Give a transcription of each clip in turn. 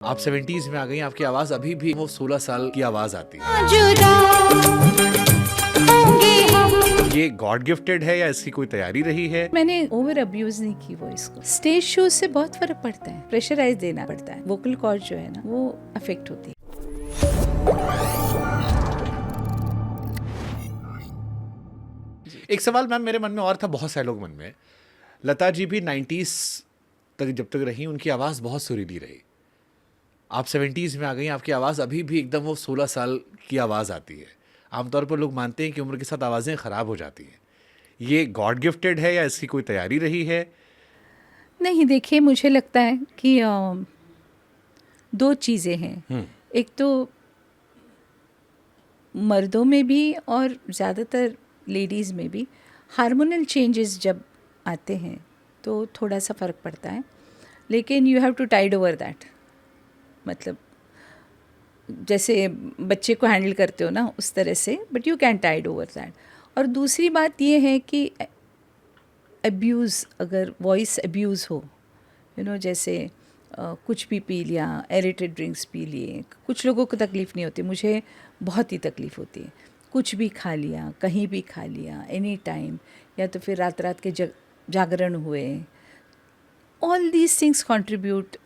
आप 70s में आ गई, आपकी आवाज अभी भी वो 16 साल की आवाज आती है। जुदा होंगे हम। ये गॉड गिफ्टेड है या इसकी कोई तैयारी रही है? मैंने ओवर अब्यूज नहीं की वॉइस को। स्टेज शो से बहुत फर्क पड़ता है, प्रेशराइज देना पड़ता है, वोकल कॉर्ड जो है ना वो अफेक्ट होती है। एक सवाल मैम मेरे मन में और था, बहुत सारे लोग मन में। लता जी भी 90s तक जब तक रही, उनकी आवाज बहुत सुरीली रही। आप 70s में आ गई, आपकी आवाज अभी भी एकदम वो 16 साल की आवाज आती है। आमतौर पर लोग मानते हैं कि उम्र के साथ आवाजें खराब हो जाती हैं। ये गॉड गिफ्टेड है या इसकी कोई तैयारी रही है? नहीं, देखिए मुझे लगता है कि दो चीज़ें हैं। एक तो मर्दों में भी और ज़्यादातर लेडीज़ में भी हार्मोनल चेंजेस जब आते हैं तो थोड़ा सा फ़र्क पड़ता है, लेकिन you have to tide over that. मतलब जैसे बच्चे को हैंडल करते हो ना उस तरह से, but you can tide over that. और दूसरी बात ये है कि अब्यूज़, अगर वॉइस अब्यूज़ हो, जैसे कुछ भी पी लिया, एरेटेड ड्रिंक्स पी लिए, कुछ लोगों को तकलीफ़ नहीं होती, मुझे बहुत ही तकलीफ़ होती है। कुछ भी खा लिया, कहीं भी खा लिया, एनी टाइम, या तो फिर रात रात के जागरण हुए, ऑल दीज थिंग्स कंट्रीब्यूट,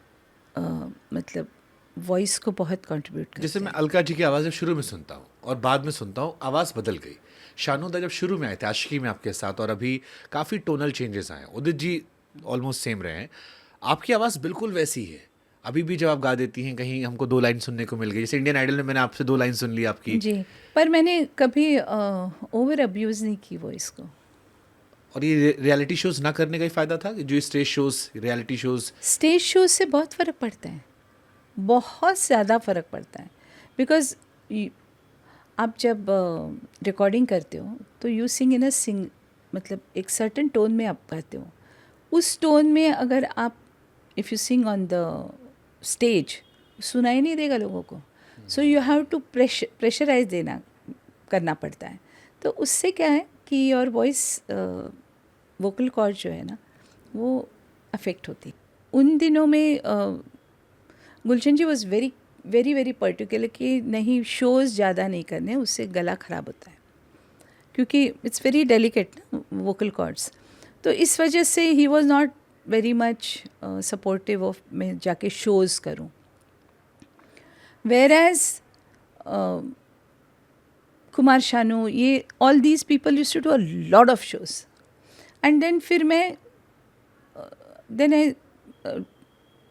मतलब वॉइस को बहुत कंट्रीब्यूट करते जैसे हैं। मैं अलका जी की आवाज़ जब शुरू में सुनता हूँ और बाद में सुनता हूँ, आवाज़ बदल गई। शानूदा जब शुरू में आए थे आशिकी में आपके साथ, और अभी काफ़ी टोनल चेंजेस आए हैं। उदित जी ऑलमोस्ट सेम रहे हैं, आपकी आवाज़ बिल्कुल वैसी है। अभी भी जब आप गा देती हैं, कहीं हमको 2 लाइन सुनने को मिल गई। जैसे इंडियन आइडल में मैंने आपसे 2 लाइन सुन ली आपकी। जी, पर मैंने कभी ओवर अब्यूज़ नहीं की वॉइस को। और ये रियलिटी शोज़ ना करने का ही फ़ायदा था, जो stage shows, reality shows. Stage show से बहुत फ़र्क पड़ता है, बहुत ज़्यादा फ़र्क पड़ता है। बिकॉज आप जब रिकॉर्डिंग करते हो तो यू सिंग इन मतलब एक सर्टन टोन में आप गाते हो। उस टोन में अगर आप if you sing on the stage, सुनाई नहीं देगा लोगों को। So you have to pressurise देना करना पड़ता है। तो उससे क्या है कि योर वॉइस, वोकल कॉर्ड जो है ना वो अफेक्ट होती है। उन दिनों में Gulshan ji was very very very particular कि नहीं, शोज़ ज़्यादा नहीं करने, उससे गला ख़राब होता है, क्योंकि it's very delicate vocal cords. तो इस वजह से he was not very much supportive of मैं जाके शोज़ करूं। वेयर एज कुमार शानू, ये all these people used to do a lot of shows, and then फिर मैं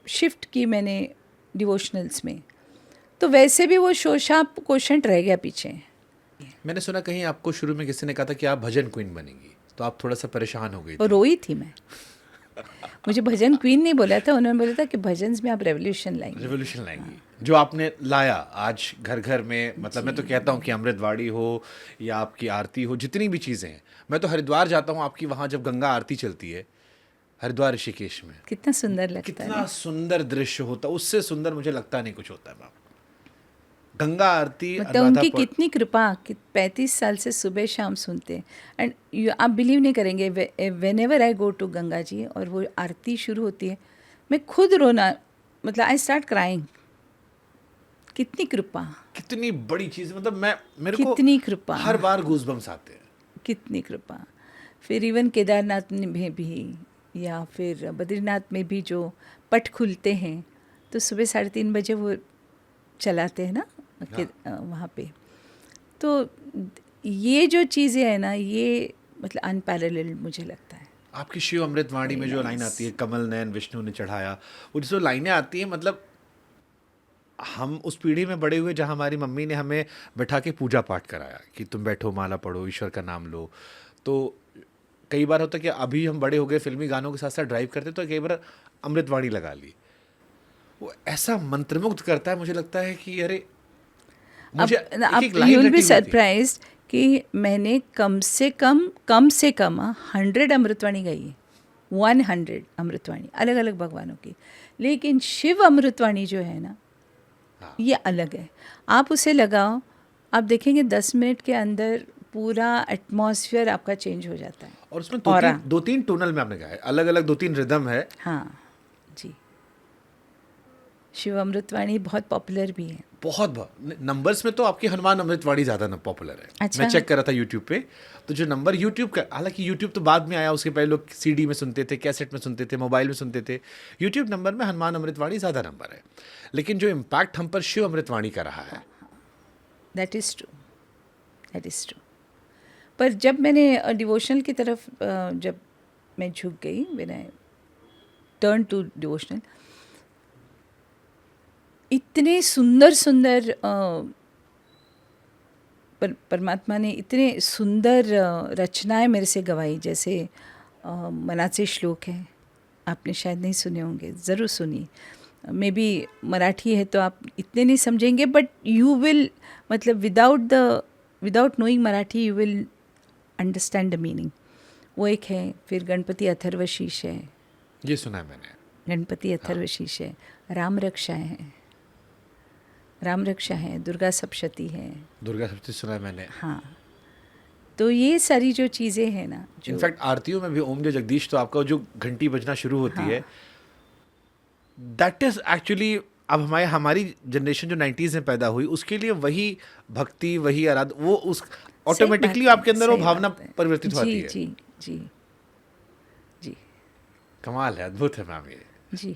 शिफ्ट की मैंने डिवोशनल्स में, तो वैसे भी वो शोशाप क्वेश्चन रह गया पीछे। मैंने सुना कहीं आपको शुरू में किसी ने कहा था कि आप भजन क्वीन बनेंगी, तो आप थोड़ा सा परेशान हो गई और थी। रोई थी मैं। मुझे भजन क्वीन नहीं बोला था, उन्होंने बोला था कि भजन में आप रेवोल्यूशन लाएंगे। रेवोल्यूशन लाएंगी, जो आपने लाया आज घर घर में। मतलब मैं तो कहता हूँ कि अमृतवाड़ी हो या आपकी आरती हो, जितनी भी चीज़ें हैं। मैं तो हरिद्वार जाता हूँ आपकी, वहाँ जब गंगा आरती चलती है हरिद्वार ऋषिकेश में, कितना सुंदर लगता है कितना ना? सुंदर दृश्य होता है। उससे सुंदर मुझे लगता नहीं कुछ होता है बाप। गंगा आरती, मतलब अनुराधा उनकी पौड़। कितनी कृपा कि 35 साल से सुबह शाम सुनते हैं। एंड आप बिलीव नहीं करेंगे, whenever I go to Ganga ji और वो आरती शुरू होती है, मैं खुद रोना, मतलब आई स्टार्ट क्राइंग। कितनी कृपा, कितनी बड़ी चीज़, मतलब मेरे को कितनी कृपा, हर बार गूज़बम्स आते हैं। कितनी कृपा। फिर इवन केदारनाथ में भी या फिर बद्रीनाथ में भी जो पट खुलते हैं तो सुबह 3:30 बजे वो चलाते हैं ना वहाँ पे। तो ये जो चीज़ें हैं ना, ये मतलब अनपैरेलल्ड मुझे लगता है। आपकी शिव अमृतवाणी में जो लाइन आती है, कमल नयन विष्णु ने चढ़ाया, वो जो लाइनें आती हैं, मतलब हम उस पीढ़ी में बड़े हुए जहाँ हमारी मम्मी ने हमें बैठा के पूजा पाठ कराया कि तुम बैठो, माला पढ़ो, ईश्वर का नाम लो। तो कई बार होता है कि अभी हम बड़े हो गए, फिल्मी गानों के साथ साथ ड्राइव करते, तो कई बार अमृतवाणी लगा ली। वो ऐसा मंत्रमुग्ध करता है, मुझे लगता है कि अरे मुझे अब एक यू लाइन विल रटी बी हुई थी। सरप्राइज्ड कि मैंने कम से कम 100 अमृतवाणी गाई है। 100 अमृतवाणी अलग अलग भगवानों की। लेकिन शिव अमृतवाणी जो है ना, हाँ। ये अलग है। आप उसे लगाओ, आप देखेंगे 10 मिनट के अंदर पूरा एटमॉस्फेयर आपका चेंज हो जाता है। और उसमें ऑरा। दो तीन टोनल में आपने गाया, अलग अलग 2-3 रिदम है। हाँ जी। शिव अमृतवाणी बहुत पॉपुलर भी है। बहुत नंबर्स में तो आपकी हनुमान अमृतवाणी ज़्यादा ना पॉपुलर है। अच्छा। मैं चेक कर रहा था यूट्यूब पे, तो जो नंबर यूट्यूब का, हालांकि यूट्यूब तो बाद में आया, उसके पहले लोग सीडी में सुनते थे, कैसेट में सुनते थे, मोबाइल में सुनते थे। यूट्यूब नंबर में हनुमान अमृतवाणी ज़्यादा नंबर है, लेकिन जो इम्पैक्ट हम पर शिव अमृतवाणी का रहा है, that is true, that is true. पर जब मैंने डिवोशनल की तरफ जब मैं झुक गई, when I turn to devotional, इतने सुंदर सुंदर परमात्मा ने इतने सुंदर रचनाएं मेरे से गवाई। जैसे मनाचे श्लोक हैं, आपने शायद नहीं सुने होंगे, ज़रूर सुनिए। मे बी मराठी है तो आप इतने नहीं समझेंगे, बट यू विल, मतलब without knowing Marathi you will understand the meaning. वो एक है। फिर गणपति अथर्वशीष है, ये सुना है मैंने। गणपति अथर्वशीष है। राम रक्षा है, राम रक्षा है। दुर्गा सप्तशती है। दुर्गा सप्तशती सुना है मैंने। हाँ, तो ये सारी जो चीज़ें हैं ना, जो इनफैक्ट आरतियों में भी ओम जय जगदीश, तो आपका जो घंटी बजना शुरू होती हाँ, है, दैट इज एक्चुअली, अब हमारी जनरेशन जो 90s में पैदा हुई, उसके लिए वही भक्ति, वही आराधना, वो उस ऑटोमेटिकली आपके अंदर वो भावना परिवर्तित होती है। जी जी जी जी कमाल है, अद्भुत है मैम ये। जी।